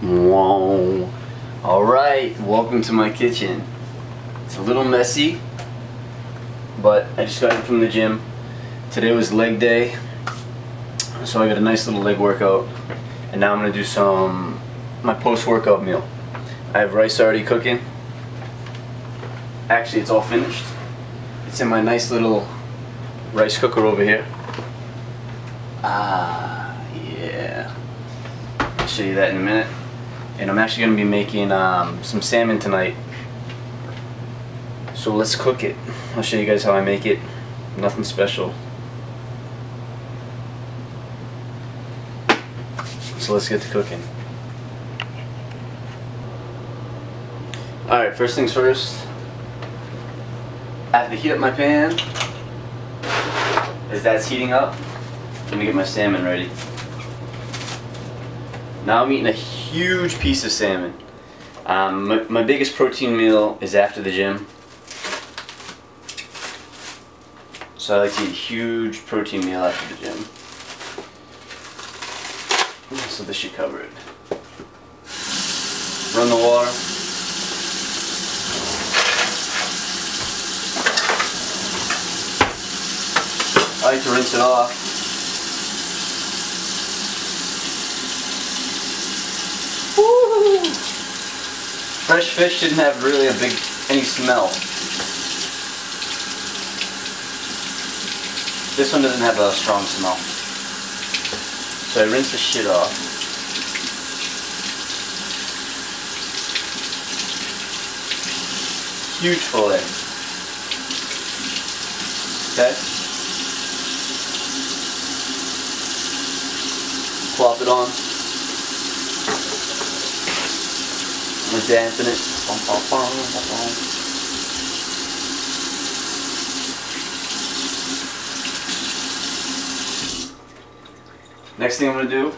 Whoa. Alright, welcome to my kitchen. It's a little messy, but I just got in from the gym. Today was leg day, so I got a nice little leg workout. And now I'm going to do my post-workout meal. I have rice already cooking. Actually, it's all finished. It's in my nice little rice cooker over here. Yeah. I'll show you that in a minute. And I'm actually going to be making some salmon tonight. So let's cook it. I'll show you guys how I make it. Nothing special. So let's get to cooking. Alright, first things first. I have to heat up my pan. As that's heating up, I'm going to get my salmon ready. Now I'm eating a huge piece of salmon. My biggest protein meal is after the gym. So I like to eat a huge protein meal after the gym. So this should cover it. Run the water. I like to rinse it off. Woo! Fresh fish didn't have really any smell. This one doesn't have a strong smell. So I rinse the shit off. Huge fillet. Okay? Plop it on. I'm gonna dampen it. Next thing I'm gonna do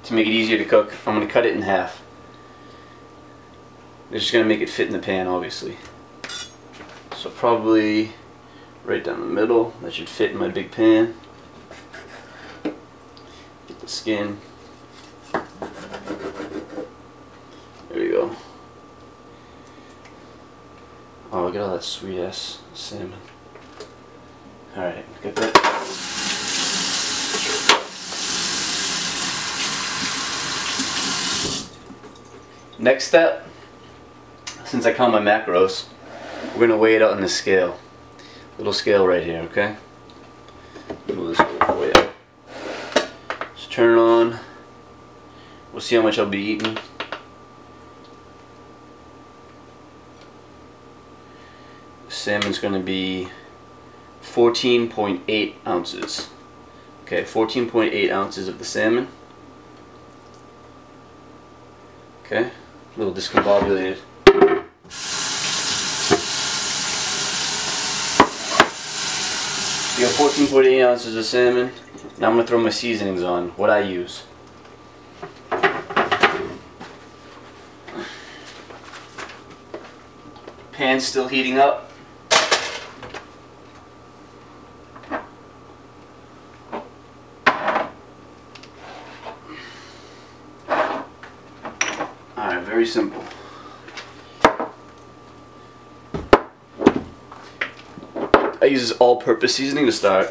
to make it easier to cook, I'm gonna cut it in half. I'm just gonna make it fit in the pan, obviously. So probably right down the middle. That should fit in my big pan. Get the skin. There we go. Oh, look at all that sweet ass salmon. Alright, get that. Next step, since I count my macros, we're going to weigh it out on the scale. Little scale right here, okay? Move this over for you. Just turn it on. We'll see how much I'll be eating. Salmon's going to be 14.8 ounces. Okay, 14.8 ounces of the salmon. Okay, a little discombobulated. You got 14.8 ounces of salmon. Now I'm going to throw my seasonings on, what I use. Pan's still heating up. Alright, very simple. I use all-purpose seasoning to start.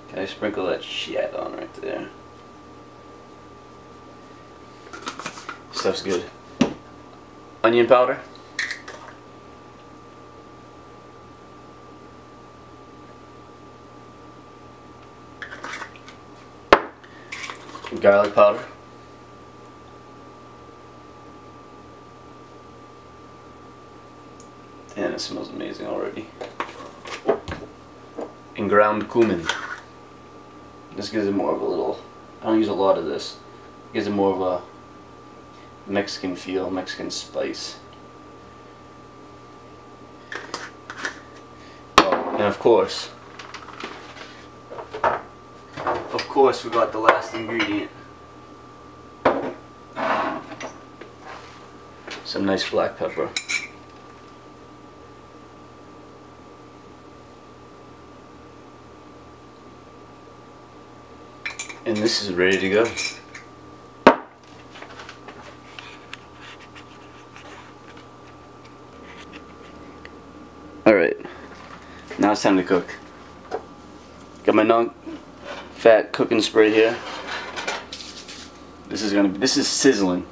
Okay, I sprinkle that shit on right there. Stuff's good. Onion powder. Garlic powder. And it smells amazing already. And ground cumin. This gives it more of a little, I don't use a lot of this. It gives it more of a Mexican feel, Mexican spice. Oh, and of course we got the last ingredient. Some nice black pepper. And this is ready to go. Alright, now it's time to cook. Got my non-fat cooking spray here. This is sizzling.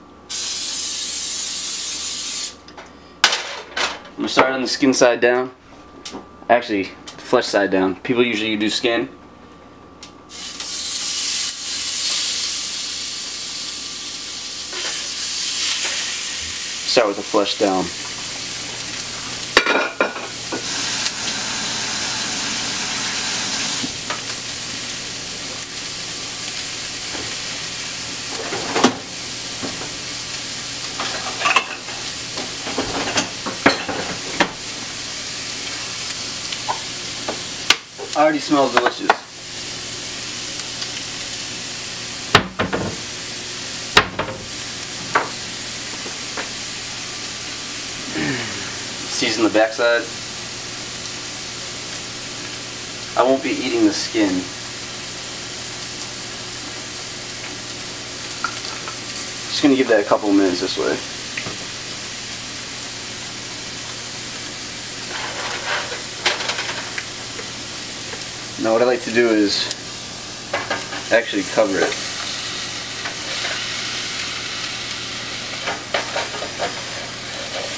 I'm gonna start on the skin side down. Actually, the flesh side down. People usually do skin. Start with the flesh down. Already smells delicious. Season the backside. I won't be eating the skin. Just gonna give that a couple of minutes this way. Now what I like to do is actually cover it.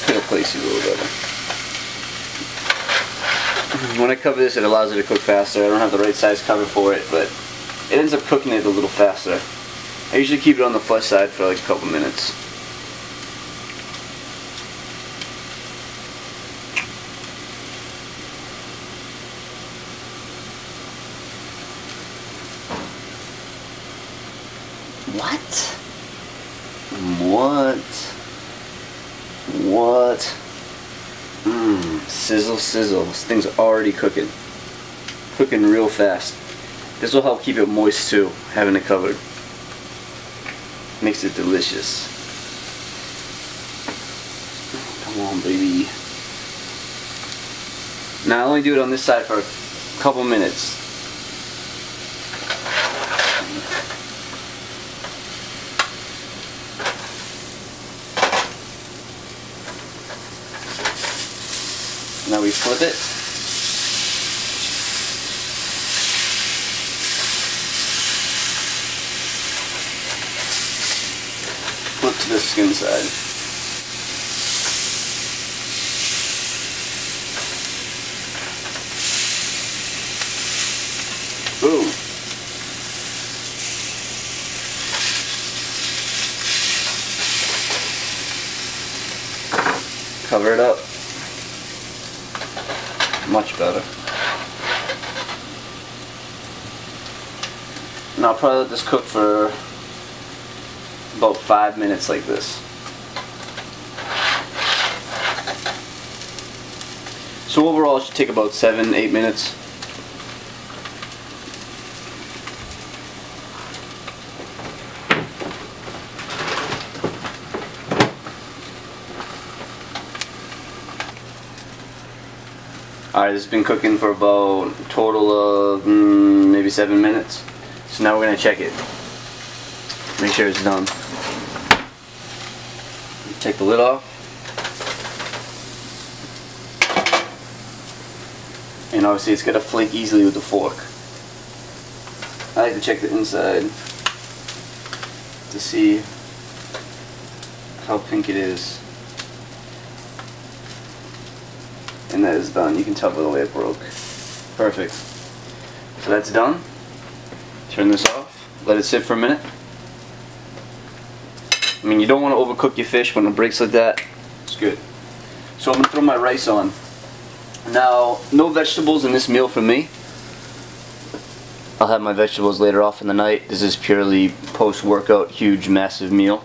It'll place you a little better. When I cover this, it allows it to cook faster. I don't have the right size cover for it, but it ends up cooking it a little faster. I usually keep it on the flesh side for like a couple minutes. What? Sizzle, sizzle. This thing's already cooking. Cooking real fast. This will help keep it moist too, having it covered. Makes it delicious. Come on, baby. Now I only do it on this side for a couple minutes. Now we flip it. Flip to the skin side. Boom. Cover it up. Much better. Now I'll probably let this cook for about 5 minutes like this. So overall it should take about 7-8 minutes. Alright, this has been cooking for about a total of maybe 7 minutes. So now we're going to check it. Make sure it's done. Take the lid off. And obviously it's got to flake easily with the fork. I like to check the inside to see how pink it is. And that is done. You can tell by the way it broke. Perfect. So that's done. Turn this off. Let it sit for a minute. I mean, you don't want to overcook your fish when it breaks like that. It's good. So I'm going to throw my rice on. Now, no vegetables in this meal for me. I'll have my vegetables later off in the night. This is purely post-workout, huge, massive meal.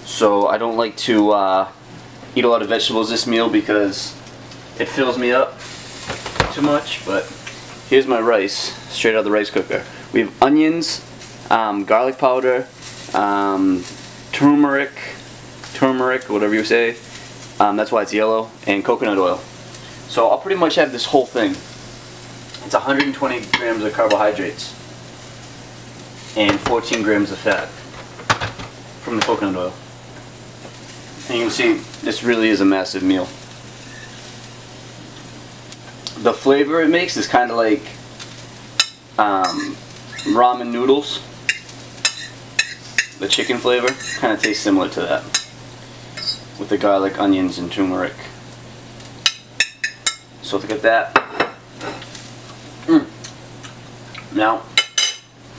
So I don't like to eat a lot of vegetables this meal because it fills me up too much. But here's my rice, straight out of the rice cooker. We have onions, garlic powder, turmeric, whatever you say. That's why it's yellow, and coconut oil. So I'll pretty much have this whole thing. It's 120 grams of carbohydrates. and 14 grams of fat from the coconut oil. And you can see this really is a massive meal. The flavor it makes is kind of like ramen noodles. The chicken flavor kind of tastes similar to that, with the garlic, onions, and turmeric. So look at that. Now,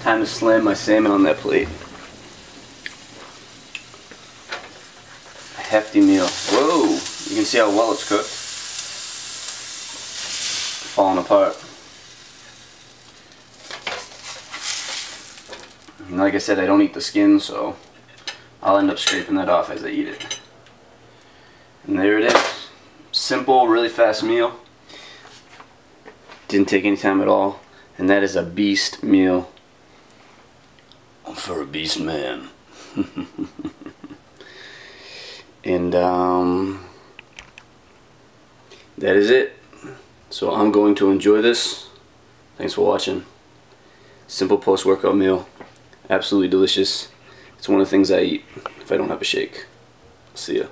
time to slam my salmon on that plate. A hefty meal. Whoa! You can see how well it's cooked. Falling apart. And like I said, I don't eat the skin, so I'll end up scraping that off as I eat it. And there it is. Simple, really fast meal. Didn't take any time at all. And that is a beast meal for a beast man. And that is it. So I'm going to enjoy this. Thanks for watching. Simple post-workout meal. Absolutely delicious. It's one of the things I eat if I don't have a shake. See ya.